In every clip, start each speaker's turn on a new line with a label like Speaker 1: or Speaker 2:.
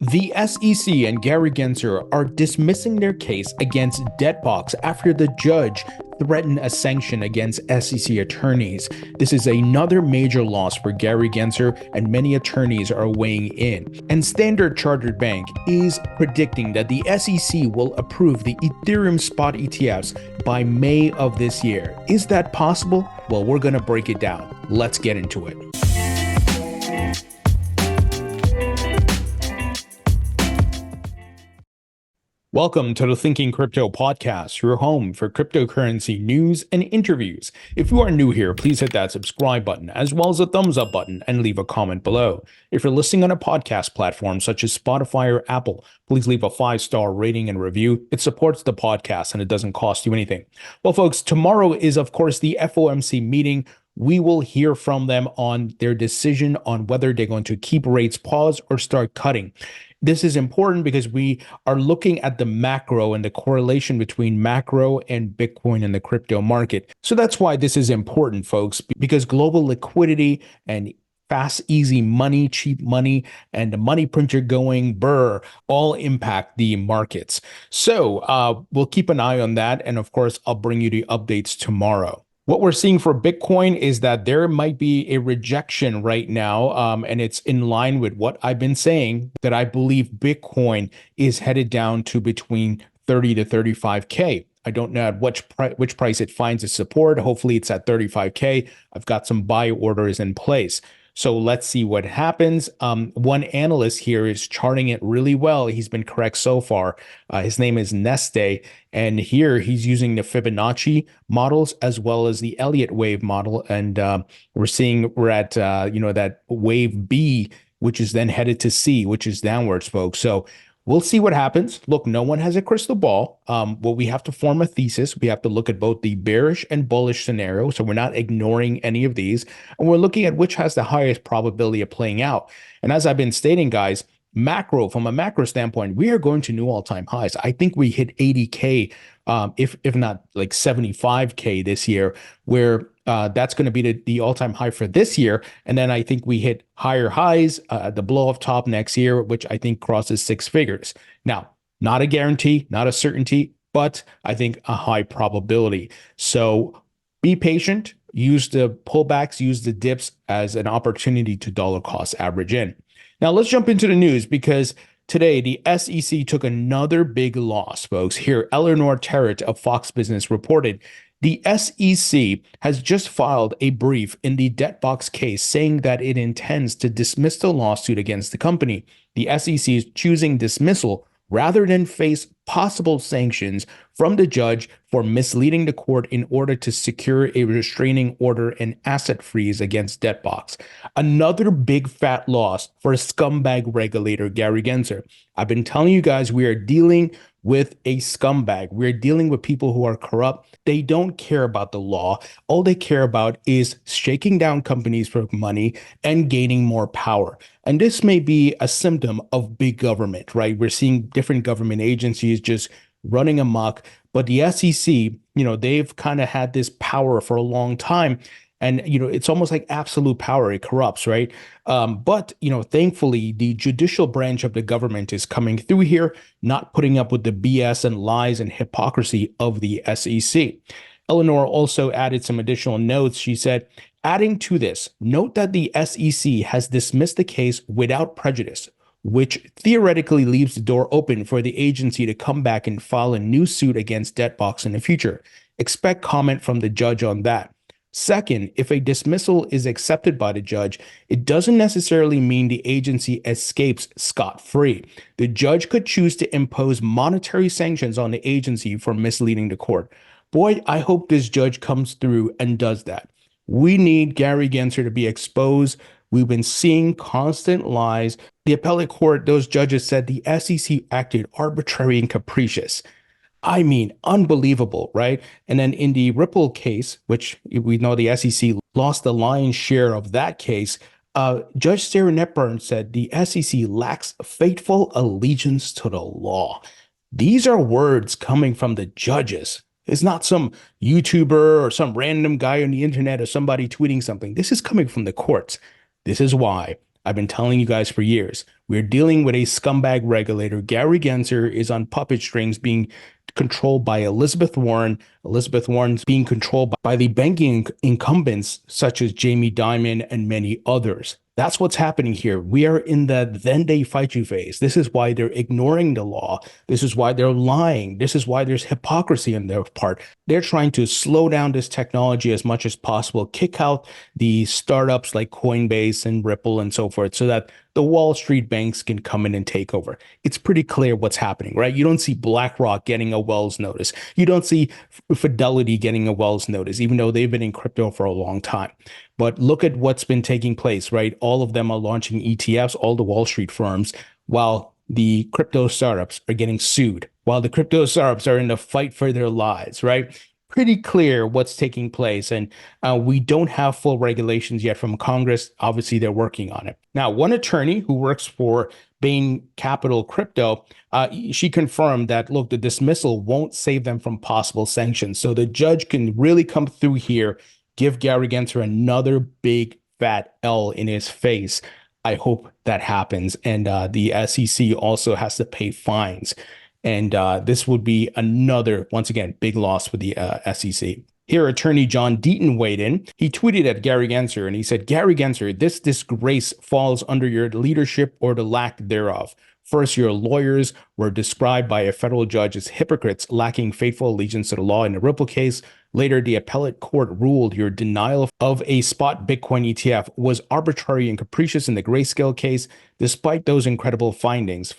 Speaker 1: The SEC and Gary Gensler are dismissing their case against Deadbox after the judge threatened a sanction against SEC attorneys. This is another major loss for Gary Gensler, and many attorneys are weighing in. And Standard Chartered Bank is predicting that the SEC will approve the Ethereum Spot ETFs by May of this year. Is that possible? Well, we're going to break it down. Let's get into it. Welcome to the Thinking Crypto podcast, your home for cryptocurrency news and interviews. If you are new here, please hit that subscribe button as well as the thumbs up button and leave a comment below. If you're listening on a podcast platform such as Spotify or Apple, please leave a 5-star rating and review. It supports the podcast and it doesn't cost you anything. Well, folks, tomorrow is, of course, the FOMC meeting. We will hear from them on their decision on whether they're going to keep rates paused or start cutting. This is important because we are looking at the macro and the correlation between macro and Bitcoin in the crypto market. So that's why this is important, folks, because global liquidity and fast, easy money, cheap money, and the money printer going burr all impact the markets. So we'll keep an eye on that. And of course, I'll bring you the updates tomorrow. What we're seeing for Bitcoin is that there might be a rejection right now, and it's in line with what I've been saying, that I believe Bitcoin is headed down to between 30 to 35K. I don't know at which price it finds its support. Hopefully it's at 35K. I've got some buy orders in place. So let's see what happens. One analyst here is charting it really well. He's been correct so far. His name is Neste. And here he's using the Fibonacci models as well as the Elliott wave model. And we're at that wave B, which is then headed to C, which is downwards, folks. So we'll see what happens. Look, no one has a crystal ball. Well, we have to form a thesis. We have to look at both the bearish and bullish scenario. So we're not ignoring any of these. And we're looking at which has the highest probability of playing out. And as I've been stating, guys, from a macro standpoint, we are going to new all-time highs. I think we hit 80K, if not like 75K this year, where that's going to be the all-time high for this year. And then I think we hit higher highs, the blow-off top next year, which I think crosses 6 figures. Now, not a guarantee, not a certainty, but I think a high probability. So be patient, use the pullbacks, use the dips as an opportunity to dollar cost average in. Now, let's jump into the news because today, the SEC took another big loss, folks. Here, Eleanor Terrett of Fox Business reported the SEC has just filed a brief in the Deadbox case saying that it intends to dismiss the lawsuit against the company. The SEC is choosing dismissal rather than face possible sanctions from the judge for misleading the court in order to secure a restraining order and asset freeze against Deadbox. Another big fat loss for scumbag regulator Gary Gensler. I've been telling you guys we are dealing with a scumbag. We're dealing with people who are corrupt. They don't care about the law. All they care about is shaking down companies for money and gaining more power. And this may be a symptom of big government, right? We're seeing different government agencies just running amok. But the SEC, they've kind of had this power for a long time. And, it's almost like absolute power. It corrupts, right? But thankfully, the judicial branch of the government is coming through here, not putting up with the BS and lies and hypocrisy of the SEC. Eleanor also added some additional notes. She said, adding to this, note that the SEC has dismissed the case without prejudice, which theoretically leaves the door open for the agency to come back and file a new suit against Deadbox in the future. Expect comment from the judge on that. Second, if a dismissal is accepted by the judge, it doesn't necessarily mean the agency escapes scot-free. The judge could choose to impose monetary sanctions on the agency for misleading the court. Boy, I hope this judge comes through and does that. We need Gary Gensler to be exposed. We've been seeing constant lies. The appellate court, those judges said the SEC acted arbitrary and capricious. I mean, unbelievable, right? And then in the Ripple case, which we know the SEC lost the lion's share of that case, Judge Sarah Netburn said the SEC lacks faithful allegiance to the law. These are words coming from the judges. It's not some YouTuber or some random guy on the internet or somebody tweeting something. This is coming from the courts. This is why I've been telling you guys for years. We're dealing with a scumbag regulator. Gary Gensler is on puppet strings being controlled by Elizabeth Warren. Elizabeth Warren's being controlled by the banking incumbents such as Jamie Dimon and many others. That's what's happening here. We are in the then they fight you phase. This is why they're ignoring the law. This is why they're lying. This is why there's hypocrisy on their part. They're trying to slow down this technology as much as possible, kick out the startups like Coinbase and Ripple and so forth, so that the Wall Street banks can come in and take over. It's pretty clear what's happening, right? You don't see BlackRock getting a Wells notice. You don't see Fidelity getting a Wells notice, even though they've been in crypto for a long time. But look at what's been taking place, right? All of them are launching ETFs, all the Wall Street firms, while the crypto startups are getting sued, while the crypto startups are in the fight for their lives, right? Pretty clear what's taking place. And we don't have full regulations yet from Congress. Obviously, they're working on it. Now, one attorney who works for Bain Capital Crypto, she confirmed that, look, the dismissal won't save them from possible sanctions. So the judge can really come through here, give Gary Gensler another big fat L in his face. I hope that happens. And the SEC also has to pay fines. And this would be another, once again, big loss for the SEC. Here, attorney John Deaton weighed in. He tweeted at Gary Gensler and he said, Gary Gensler, this disgrace falls under your leadership or the lack thereof. First, your lawyers were described by a federal judge as hypocrites lacking faithful allegiance to the law in the Ripple case. Later, the appellate court ruled your denial of a spot Bitcoin ETF was arbitrary and capricious in the Grayscale case. Despite those incredible findings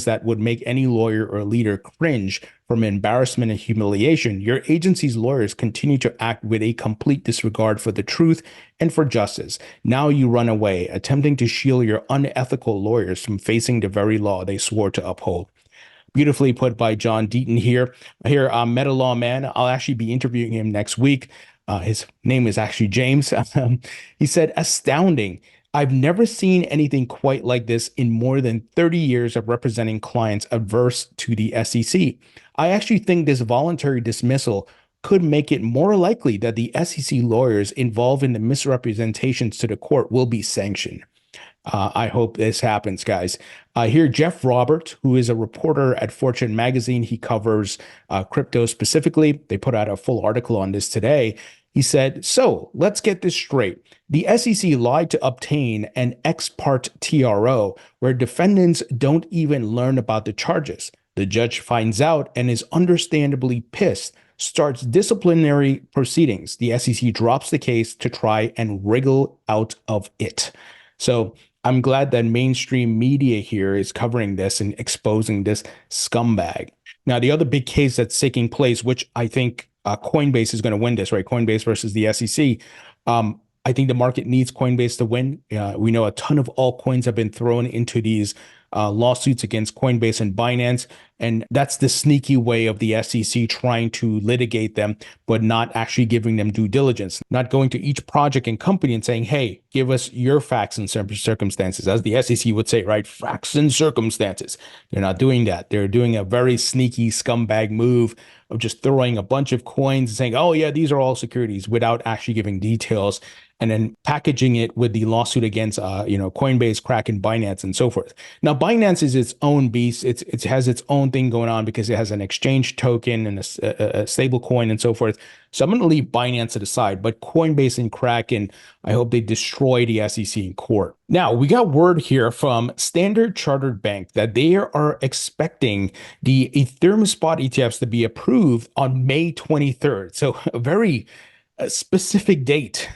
Speaker 1: that would make any lawyer or leader cringe from embarrassment and humiliation, your agency's lawyers continue to act with a complete disregard for the truth and for justice. Now you run away, attempting to shield your unethical lawyers from facing the very law they swore to uphold. Beautifully put by John Deaton here. Meta Law Man, I'll actually be interviewing him next week. His name is actually James. He said, astounding. I've never seen anything quite like this in more than 30 years of representing clients adverse to the SEC. I actually think this voluntary dismissal could make it more likely that the SEC lawyers involved in the misrepresentations to the court will be sanctioned. I hope this happens, guys. Here, Jeff Robert, who is a reporter at Fortune Magazine, he covers crypto specifically. They put out a full article on this today. He said, so let's get this straight. The SEC lied to obtain an ex parte TRO where defendants don't even learn about the charges. The judge finds out and is understandably pissed, starts disciplinary proceedings. The SEC drops the case to try and wriggle out of it. So I'm glad that mainstream media here is covering this and exposing this scumbag. Now, the other big case that's taking place, which I think Coinbase is going to win this, right? Coinbase versus the SEC. I think the market needs Coinbase to win. We know a ton of altcoins have been thrown into these lawsuits against Coinbase and Binance. And that's the sneaky way of the SEC trying to litigate them, but not actually giving them due diligence, not going to each project and company and saying, hey, give us your facts and circumstances, as the SEC would say, right? Facts and circumstances. They're not doing that. They're doing a very sneaky scumbag move of just throwing a bunch of coins and saying, oh, yeah, these are all securities without actually giving details, and then packaging it with the lawsuit against, Coinbase, Kraken, Binance, and so forth. Now, Binance is its own beast. It has its own thing going on because it has an exchange token and a stable coin and so forth. So I'm going to leave Binance to the side, but Coinbase and Kraken, I hope they destroy the SEC in court. Now, we got word here from Standard Chartered Bank that they are expecting the Ethereum Spot ETFs to be approved on May 23rd. So a very specific date.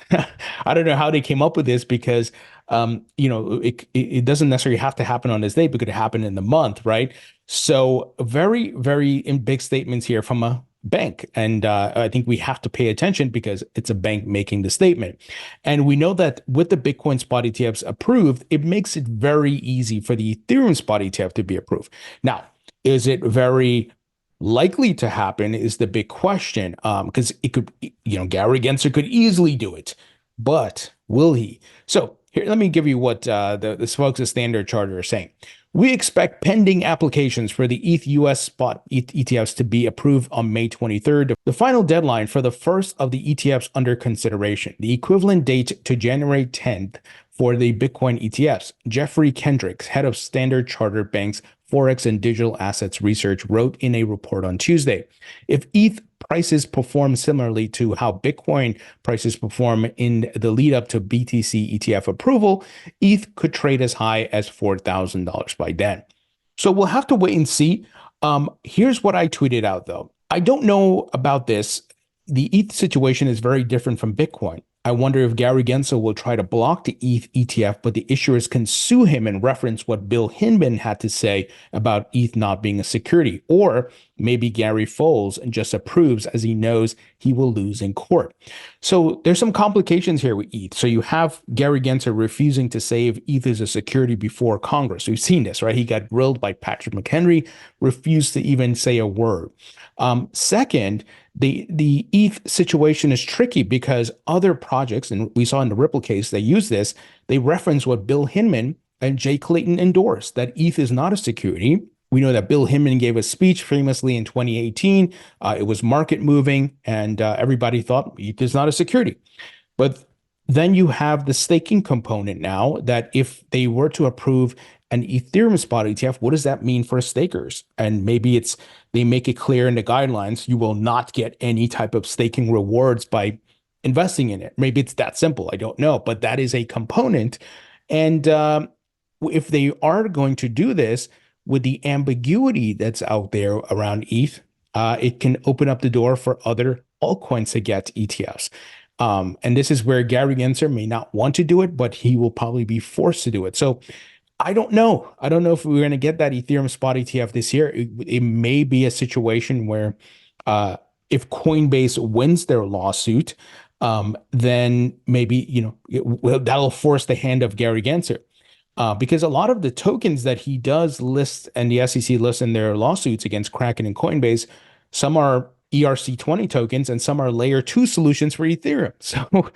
Speaker 1: I don't know how they came up with this because, it doesn't necessarily have to happen on this date, but it could happen in the month, right? So very, very big statements here from a bank. And I think we have to pay attention because it's a bank making the statement. And we know that with the Bitcoin spot ETFs approved, it makes it very easy for the Ethereum spot ETF to be approved. Now, is it very likely to happen is the big question, because it could, Gary Gensler could easily do it, but will he? So here, let me give you what the folks at Standard Chartered are saying. We expect pending applications for the ETH US spot ETFs to be approved on May 23rd, the final deadline for the first of the ETFs under consideration. The equivalent date to January 10th for the Bitcoin ETFs. Jeffrey Kendricks, head of Standard Chartered Bank's Forex and Digital Assets Research, wrote in a report on Tuesday, if ETH prices perform similarly to how Bitcoin prices perform in the lead up to BTC ETF approval, ETH could trade as high as $4,000 by then. So we'll have to wait and see. Here's what I tweeted out, though. I don't know about this. The ETH situation is very different from Bitcoin. I wonder if Gary Gensler will try to block the ETH ETF, but the issuers can sue him and reference what Bill Hinman had to say about ETH not being a security. Or maybe Gary folds and just approves as he knows he will lose in court. So there's some complications here with ETH. So you have Gary Gensler refusing to say if ETH is a security before Congress. We've seen this, right? He got grilled by Patrick McHenry, refused to even say a word. Second, the ETH situation is tricky because other projects, and we saw in the Ripple case, they use this, they reference what Bill Hinman and Jay Clayton endorsed, that ETH is not a security. We know that Bill Hinman gave a speech famously in 2018. It was market moving, and everybody thought ETH is not a security. But then you have the staking component now that if they were to approve an Ethereum Spot ETF, what does that mean for stakers? And maybe they make it clear in the guidelines, you will not get any type of staking rewards by investing in it. Maybe it's that simple. I don't know, but that is a component. And if they are going to do this with the ambiguity that's out there around ETH, it can open up the door for other altcoins to get ETFs. And this is where Gary Gensler may not want to do it, but he will probably be forced to do it. So I don't know. I don't know if we're going to get that Ethereum Spot ETF this year. It may be a situation where if Coinbase wins their lawsuit, then maybe, that'll force the hand of Gary Gensler. Because a lot of the tokens that he does list and the SEC lists in their lawsuits against Kraken and Coinbase, some are ERC20 tokens and some are layer 2 solutions for Ethereum. So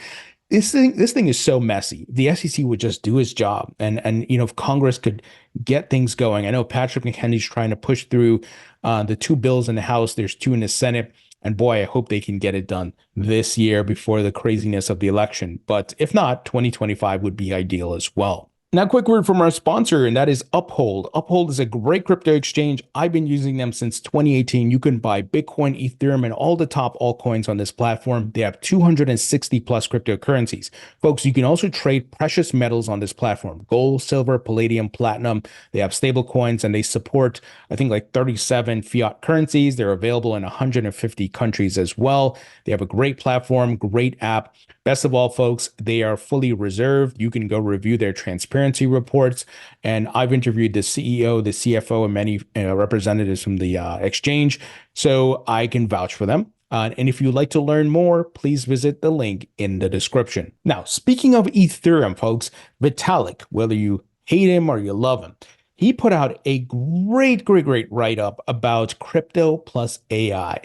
Speaker 1: this thing is so messy. The SEC would just do his job, and if Congress could get things going. I know Patrick McHenry's trying to push through the 2 bills in the House. There's 2 in the Senate, and boy, I hope they can get it done this year before the craziness of the election. But if not, 2025 would be ideal as well. Now, a quick word from our sponsor, and that is Uphold. Uphold is a great crypto exchange. I've been using them since 2018. You can buy Bitcoin, Ethereum, and all the top altcoins on this platform. They have 260 plus cryptocurrencies. Folks, you can also trade precious metals on this platform: gold, silver, palladium, platinum. They have stable coins, and they support, I think, like 37 fiat currencies. They're available in 150 countries as well. They have a great platform, great app. Best of all, folks, they are fully reserved. You can go review their transparency reports. And I've interviewed the CEO, the CFO, and many representatives from the exchange, so I can vouch for them. And if you'd like to learn more, please visit the link in the description. Now, speaking of Ethereum, folks, Vitalik, whether you hate him or you love him, he put out a great write-up about crypto plus AI.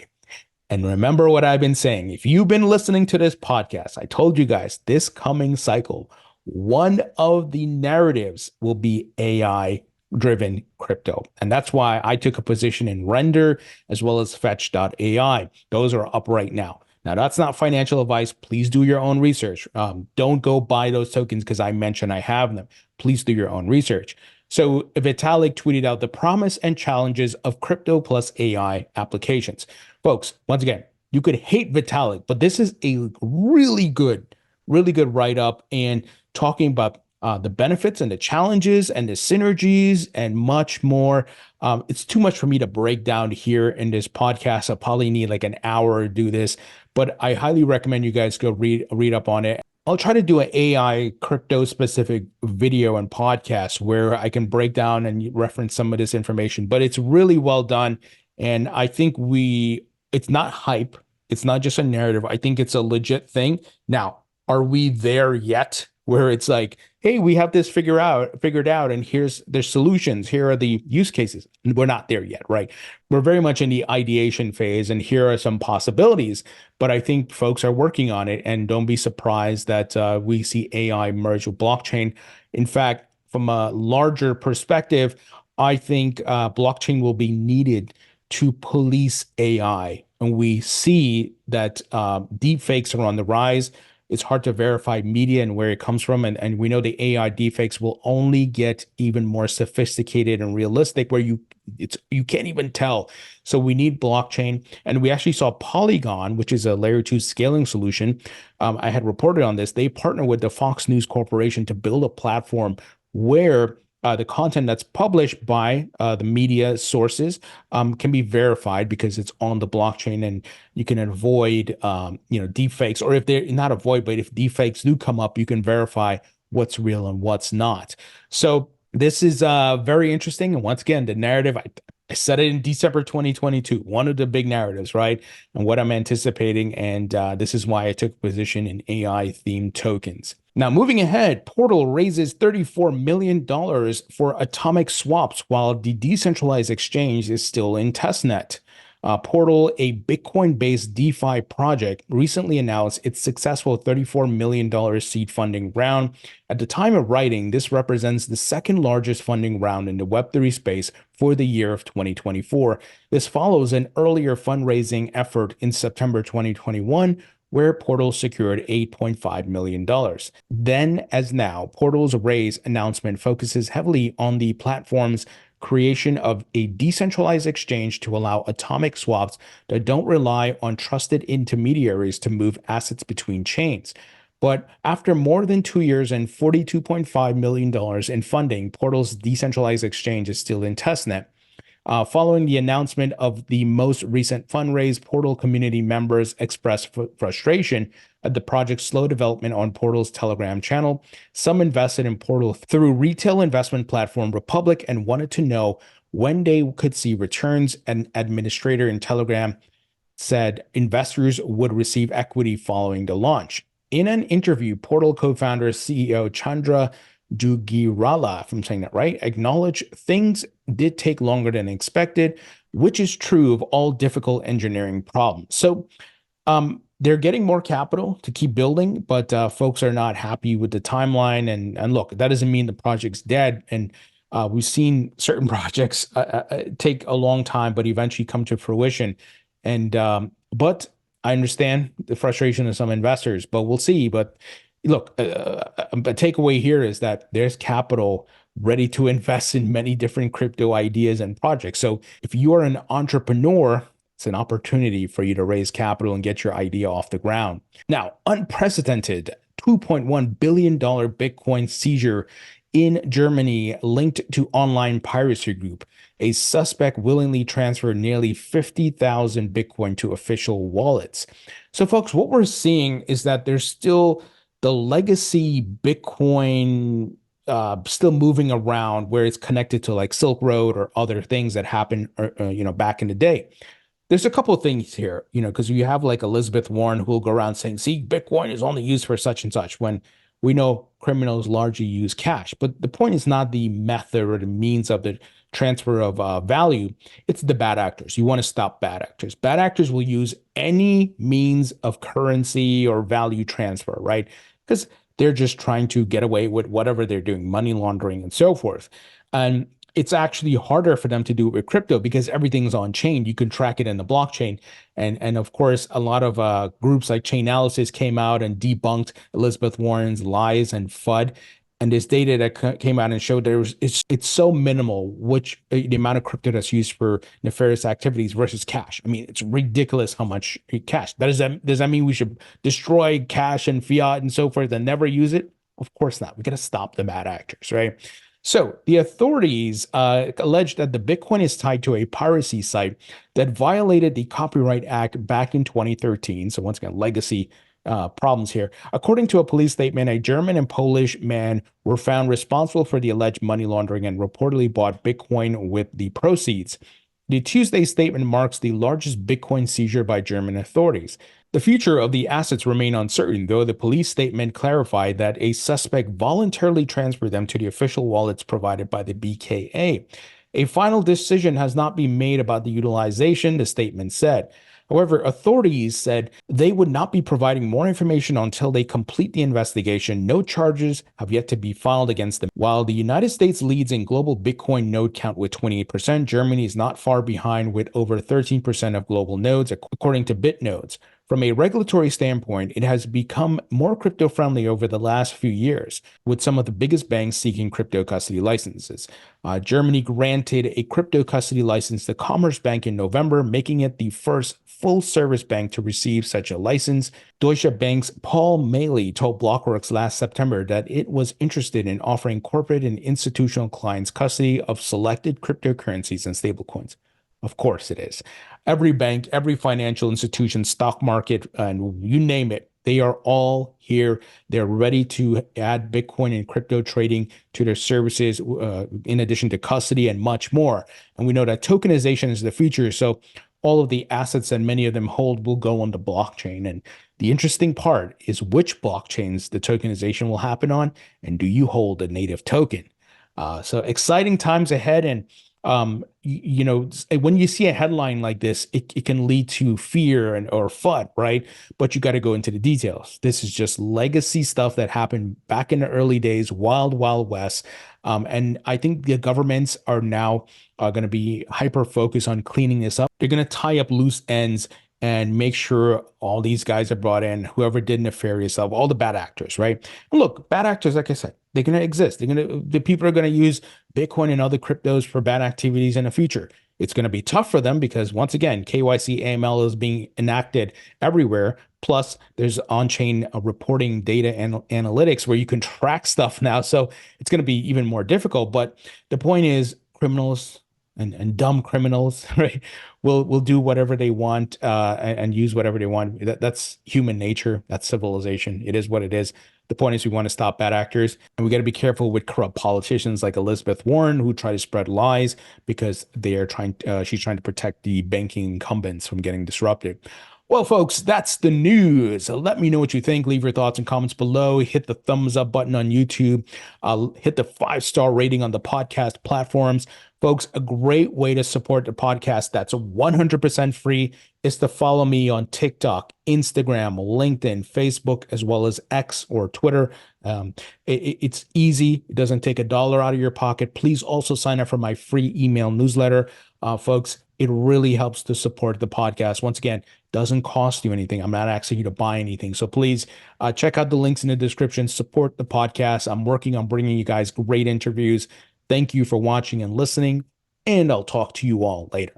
Speaker 1: And remember what I've been saying. If you've been listening to this podcast, I told you guys this coming cycle, one of the narratives will be AI-driven crypto. And that's why I took a position in Render as well as Fetch.ai. Those are up right now. Now, that's not financial advice. Please do your own research. Don't go buy those tokens because I mentioned I have them. Please do your own research. So Vitalik tweeted out the promise and challenges of crypto plus AI applications. Folks, once again, you could hate Vitalik, but this is a really good write-up and talking about the benefits and the challenges and the synergies and much more. It's too much for me to break down here in this podcast. I'll probably need like an hour to do this, but I highly recommend you guys go read up on it. I'll try to do an AI crypto specific video and podcast where I can break down and reference some of this information, but it's really well done. And I think it's not hype. It's not just a narrative. I think it's a legit thing. Now, are we there yet where it's like, hey, we have this figured out, and there's solutions. Here are the use cases. And we're not there yet, right? We're very much in the ideation phase, and here are some possibilities. But I think folks are working on it, and don't be surprised that we see AI merge with blockchain. In fact, from a larger perspective, I think blockchain will be needed to police AI. And we see that deep fakes are on the rise. It's hard to verify media and where it comes from. And we know the AI deepfakes will only get even more sophisticated and realistic where you can't even tell. So we need blockchain. And we actually saw Polygon, which is a layer 2 scaling solution. I had reported on this. They partner with the Fox News Corporation to build a platform where the content that's published by the media sources can be verified because it's on the blockchain, and you can avoid, deepfakes, or if they're not avoid, but if deepfakes do come up, you can verify what's real and what's not. So this is very interesting. And once again, the narrative, I said it in December 2022, one of the big narratives, right? And what I'm anticipating. And this is why I took a position in AI themed tokens. Now, moving ahead, Portal raises $34 million for atomic swaps while the decentralized exchange is still in testnet. Portal, a Bitcoin-based DeFi project, recently announced its successful $34 million seed funding round. At the time of writing, this represents the second largest funding round in the Web3 space for the year of 2024. This follows an earlier fundraising effort in September 2021, where Portal secured $8.5 million. Then as now, Portal's raise announcement focuses heavily on the platform's creation of a decentralized exchange to allow atomic swaps that don't rely on trusted intermediaries to move assets between chains. But after more than 2 years and $42.5 million in funding, Portal's decentralized exchange is still in testnet. Following the announcement of the most recent fundraise, Portal community members expressed frustration at the project's slow development on Portal's Telegram channel. Some invested in Portal through retail investment platform Republic and wanted to know when they could see returns. An administrator in Telegram said investors would receive equity following the launch. In an interview, Portal co-founder CEO Chandra Dugirala, if I'm saying that right, acknowledged things did take longer than expected, which is true of all difficult engineering problems. So they're getting more capital to keep building, but folks are not happy with the timeline. And look, that doesn't mean the project's dead. And we've seen certain projects take a long time, but eventually come to fruition. And but I understand the frustration of some investors, but we'll see. But look, a takeaway here is that there's capital ready to invest in many different crypto ideas and projects. So if you are an entrepreneur, it's an opportunity for you to raise capital and get your idea off the ground. Now, unprecedented $2.1 billion Bitcoin seizure in Germany linked to online piracy group. A suspect willingly transferred nearly 50,000 Bitcoin to official wallets. So folks, what we're seeing is that there's still the legacy Bitcoin still moving around where it's connected to like Silk Road or other things that happened, back in the day. There's a couple of things here, because you have like Elizabeth Warren who will go around saying, see, Bitcoin is only used for such and such, when we know criminals largely use cash. But the point is not the method or the means of the transfer of value. It's the bad actors. You want to stop bad actors. Bad actors will use any means of currency or value transfer, right? Because they're just trying to get away with whatever they're doing, money laundering and so forth. And it's actually harder for them to do it with crypto because everything's on chain. You can track it in the blockchain. And of course, a lot of groups like Chainalysis came out and debunked Elizabeth Warren's lies and FUD. And this data that came out and showed it's so minimal, which the amount of crypto that's used for nefarious activities versus cash. I mean, it's ridiculous how much cash. Does that mean we should destroy cash and fiat and so forth and never use it? Of course not. We got to stop the bad actors, right? So the authorities alleged that the Bitcoin is tied to a piracy site that violated the Copyright Act back in 2013. So once again, legacy problems here. According to a police statement, a German and Polish man were found responsible for the alleged money laundering and reportedly bought Bitcoin with the proceeds. The Tuesday statement marks the largest Bitcoin seizure by German authorities. The future of the assets remain uncertain, though the police statement clarified that a suspect voluntarily transferred them to the official wallets provided by the BKA. A final decision has not been made about the utilization, the statement said. However, authorities said they would not be providing more information until they complete the investigation. No charges have yet to be filed against them. While the United States leads in global Bitcoin node count with 28%, Germany is not far behind with over 13% of global nodes, according to BitNodes. From a regulatory standpoint, it has become more crypto friendly over the last few years, with some of the biggest banks seeking crypto custody licenses. Germany granted a crypto custody license to Commerzbank in November, making it the first full-service bank to receive such a license. Deutsche Bank's Paul Maley told Blockworks last September that it was interested in offering corporate and institutional clients custody of selected cryptocurrencies and stablecoins. Of course it is. Every bank, every financial institution, stock market, and you name it, they are all here. They're ready to add Bitcoin and crypto trading to their services, in addition to custody and much more. And we know that tokenization is the future. So all of the assets that many of them hold will go on the blockchain. And the interesting part is which blockchains the tokenization will happen on, and do you hold a native token? So exciting times ahead. And when you see a headline like this, it can lead to fear or FUD, right? But you got to go into the details. This is just legacy stuff that happened back in the early days, wild, wild west. And I think the governments are now going to be hyper focused on cleaning this up. They're going to tie up loose ends and make sure all these guys are brought in, whoever did nefarious stuff, all the bad actors, right? And look, bad actors, like I said, they're going to exist. The people are going to use Bitcoin and other cryptos for bad activities in the future. It's going to be tough for them because, once again, KYC AML is being enacted everywhere. Plus, there's on-chain reporting data and analytics where you can track stuff now. So it's going to be even more difficult. But the point is, criminals and dumb criminals, right, will do whatever they want and use whatever they want. That's human nature. That's civilization. It is what it is. The point is we want to stop bad actors, and we got to be careful with corrupt politicians like Elizabeth Warren, who try to spread lies because they are she's trying to protect the banking incumbents from getting disrupted. Well, folks, that's the news. Let me know what you think. Leave your thoughts and comments below. Hit the thumbs up button on YouTube. Hit the 5-star rating on the podcast platforms. Folks, a great way to support the podcast that's 100% free is to follow me on TikTok, Instagram, LinkedIn, Facebook, as well as X or Twitter. It's easy. It doesn't take $1 out of your pocket. Please also sign up for my free email newsletter. Folks, it really helps to support the podcast. Once again, doesn't cost you anything. I'm not asking you to buy anything. So please check out the links in the description. Support the podcast. I'm working on bringing you guys great interviews. Thank you for watching and listening, and I'll talk to you all later.